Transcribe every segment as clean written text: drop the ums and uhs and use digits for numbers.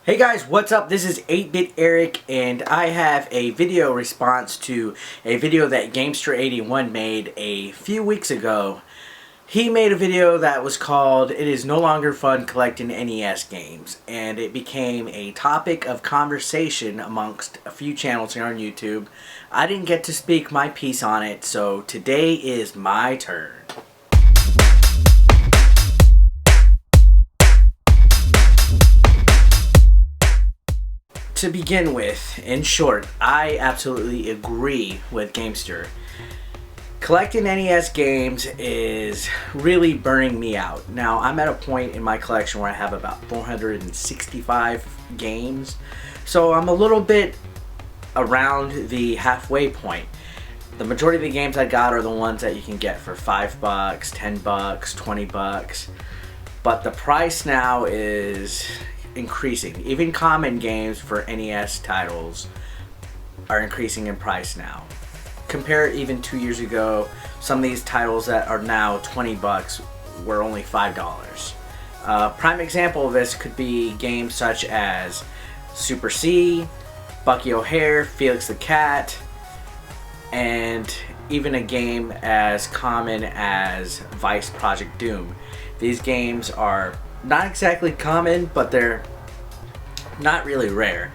Hey guys, what's up? This is 8-Bit Eric, and I have a video response to a video that Gamester81 made a few weeks ago. He made a video that was called "It is no longer fun collecting NES games," and it became a topic of conversation amongst a few channels here on YouTube. I didn't get to speak my piece on it, so today is my turn. To begin with, in short, I absolutely agree with Gamester. Collecting NES games is really burning me out. Now, I'm at a point in my collection where I have about 465 games, so I'm a little bit around the halfway point. The majority of the games I got are the ones that you can get for $5, $10, $20, but the price now is increasing. Even common games for NES titles are increasing in price now. Compare even 2 years ago, some of these titles that are now $20 were only $5. Prime example of this could be games such as Super C, Bucky O'Hare, Felix the Cat, and even a game as common as Vice Project Doom. These games are not exactly common, but they're not really rare,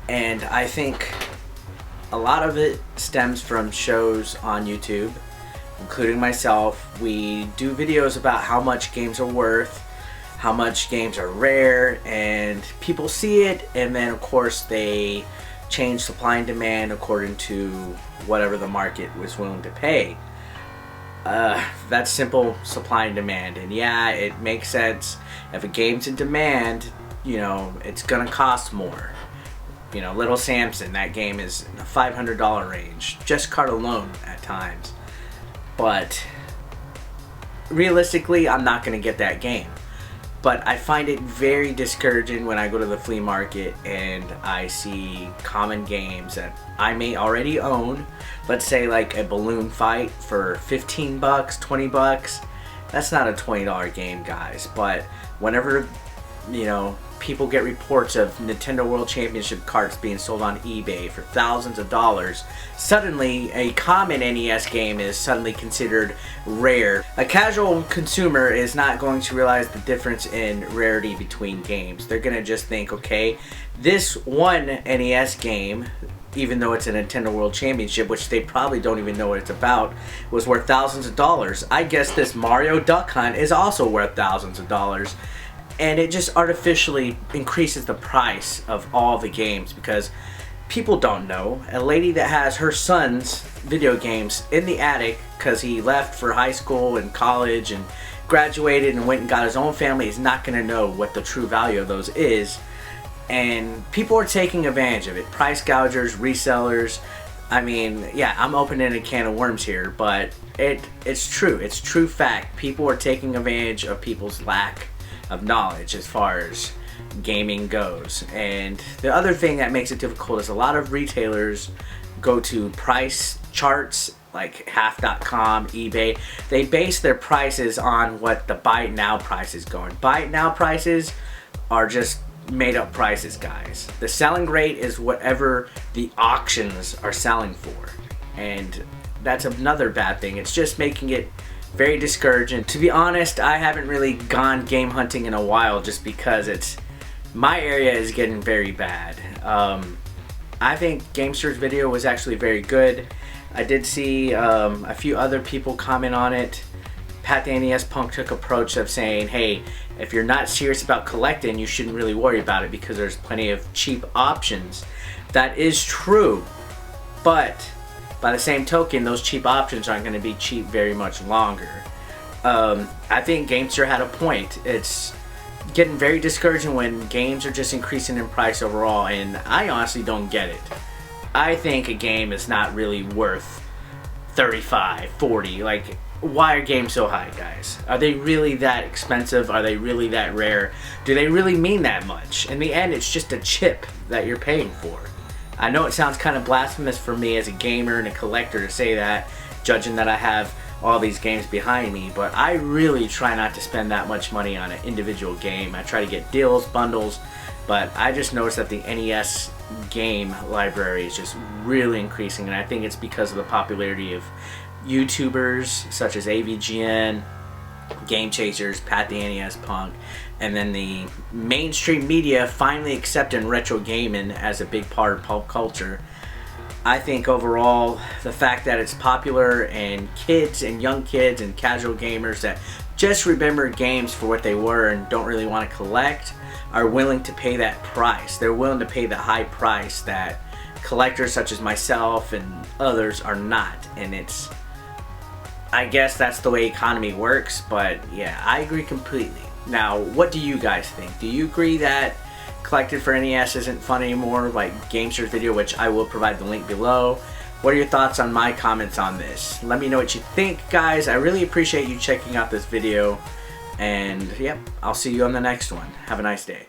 and I think a lot of it stems from shows on YouTube, including myself. We do videos about how much games are worth, how much games are rare, and people see it, and then of course they change supply and demand according to whatever the market was willing to pay. That's simple supply and demand, and yeah, it makes sense. If a game's in demand, you know, it's gonna cost more. You know, Little Samson, that game is in the $500 range, just card alone at times. But realistically, I'm not gonna get that game. But I find it very discouraging when I go to the flea market and I see common games that I may already own. Let's say like a balloon fight for $15, $20. That's not a $20 game, guys. But whenever, you know, people get reports of Nintendo World Championship carts being sold on eBay for thousands of dollars, suddenly a common NES game is suddenly considered rare. A casual consumer is not going to realize the difference in rarity between games. They're gonna just think, okay, this one NES game, even though it's a Nintendo World Championship, which they probably don't even know what it's about, was worth thousands of dollars. I guess this Mario Duck Hunt is also worth thousands of dollars. And it just artificially increases the price of all the games because people don't know. A lady that has her son's video games in the attic because he left for high school and college and graduated and went and got his own family is not going to know what the true value of those is. And people are taking advantage of it. Price gougers, resellers. I mean, yeah, I'm opening a can of worms here, but it's true. It's true fact. People are taking advantage of people's lack of knowledge as far as gaming goes. And the other thing that makes it difficult is a lot of retailers go to price charts like half.com, eBay. They base their prices on what the buy it now price is going. Buy it now prices are just made up prices, guys. The selling rate is whatever the auctions are selling for, and that's another bad thing. It's just making it very discouraging. To be honest, I haven't really gone game hunting in a while just because my area is getting very bad. I think Gamester's video was actually very good. I did see a few other people comment on it. Pat the NES Punk took approach of saying, hey, if you're not serious about collecting, you shouldn't really worry about it because there's plenty of cheap options. That is true, but by the same token, those cheap options aren't going to be cheap very much longer. I think Gamester had a point. It's getting very discouraging when games are just increasing in price overall, and I honestly don't get it. I think a game is not really worth $35, $40. Like, why are games so high, guys? Are they really that expensive? Are they really that rare? Do they really mean that much? In the end, it's just a chip that you're paying for. I know it sounds kind of blasphemous for me as a gamer and a collector to say that, judging that I have all these games behind me, but I really try not to spend that much money on an individual game. I try to get deals, bundles, But I just noticed that the NES game library is just really increasing, and I think it's because of the popularity of YouTubers such as AVGN, Game Chasers, Pat the NES Punk, and then the mainstream media finally accepting retro gaming as a big part of pop culture. I think overall, the fact that it's popular and kids and young kids and casual gamers that just remember games for what they were and don't really want to collect are willing to pay that price. They're willing to pay the high price that collectors such as myself and others are not. And it's, I guess that's the way economy works, but yeah, I agree completely. Now, what do you guys think? Do you agree that collected for NES isn't fun anymore, like Gamester's video, which I will provide the link below? What are your thoughts on my comments on this? Let me know what you think, guys. I really appreciate you checking out this video. And yep, I'll see you on the next one. Have a nice day.